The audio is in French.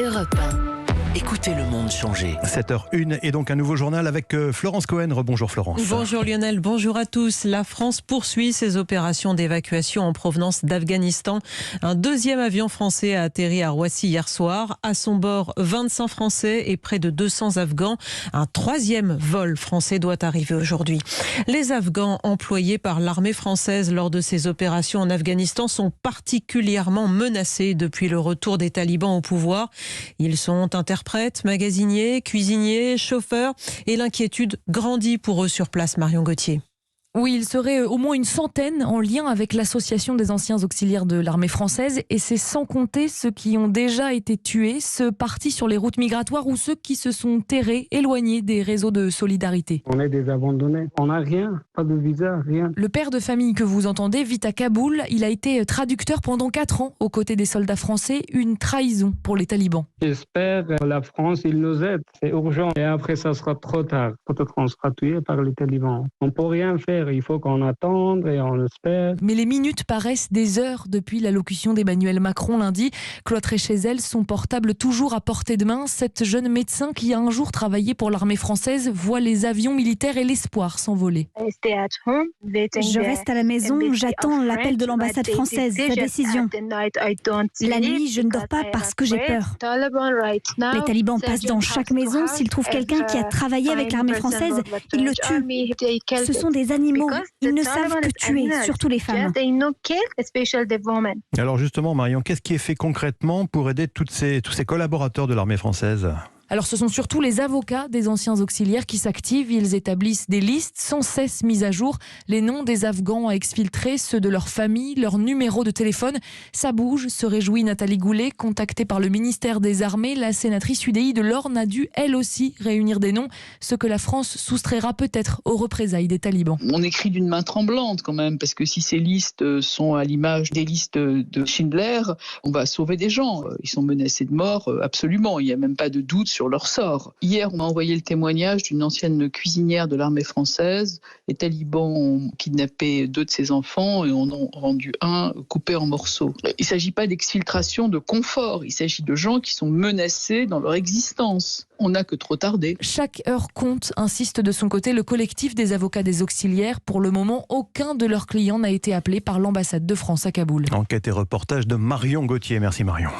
Europe 1. Écoutez le monde changer. 7h01 et donc un nouveau journal avec Florence Cohen. Rebonjour Florence. Bonjour Lionel, bonjour à tous. La France poursuit ses opérations d'évacuation en provenance d'Afghanistan. Un deuxième avion français a atterri à Roissy hier soir. À son bord, 25 Français et près de 200 Afghans. Un troisième vol français doit arriver aujourd'hui. Les Afghans employés par l'armée française lors de ces opérations en Afghanistan sont particulièrement menacés depuis le retour des talibans au pouvoir. Ils sont interprètes, magasiniers, cuisiniers, chauffeurs et l'inquiétude grandit pour eux sur place. Marion Gauthier. Oui, il serait au moins une centaine en lien avec l'association des anciens auxiliaires de l'armée française, et c'est sans compter ceux qui ont déjà été tués, ceux partis sur les routes migratoires ou ceux qui se sont terrés, éloignés des réseaux de solidarité. On est des abandonnés, on n'a rien, pas de visa, rien. Le père de famille que vous entendez vit à Kaboul. Il a été traducteur pendant 4 ans aux côtés des soldats français, une trahison pour les talibans. J'espère que la France, il nous aide, c'est urgent. Et après, ça sera trop tard. Peut-être qu'on sera tué par les talibans. On ne peut rien faire. Il faut qu'on attende et on espère. Mais les minutes paraissent des heures depuis l'allocution d'Emmanuel Macron lundi. Cloîtrée chez elle, son portable toujours à portée de main. Cette jeune médecin qui a un jour travaillé pour l'armée française voit les avions militaires et l'espoir s'envoler. Je reste à la maison, j'attends l'appel de l'ambassade française, sa décision. La nuit, je ne dors pas parce que j'ai peur. Les talibans passent dans chaque maison. S'ils trouvent quelqu'un qui a travaillé avec l'armée française, ils le tuent. Ce sont des animaux. Ils ne savent que tuer, surtout les femmes. Alors justement Marion, qu'est-ce qui est fait concrètement pour aider tous ces collaborateurs de l'armée française ? Alors ce sont surtout les avocats des anciens auxiliaires qui s'activent. Ils établissent des listes sans cesse mises à jour. Les noms des Afghans à exfiltrer, ceux de leur famille, leur numéro de téléphone. Ça bouge, se réjouit Nathalie Goulet. Contactée par le ministère des Armées, la sénatrice UDI de l'Orne a dû elle aussi réunir des noms. Ce que la France soustraira peut-être aux représailles des talibans. On écrit d'une main tremblante quand même, parce que si ces listes sont à l'image des listes de Schindler, on va sauver des gens. Ils sont menacés de mort, absolument. Il n'y a même pas de doute sur leur sort. Hier, on m'a envoyé le témoignage d'une ancienne cuisinière de l'armée française. Les talibans ont kidnappé 2 de ses enfants et en ont rendu un coupé en morceaux. Il ne s'agit pas d'exfiltration de confort, il s'agit de gens qui sont menacés dans leur existence. On n'a que trop tardé. Chaque heure compte, insiste de son côté le collectif des avocats des auxiliaires. Pour le moment, aucun de leurs clients n'a été appelé par l'ambassade de France à Kaboul. Enquête et reportage de Marion Gauthier. Merci Marion.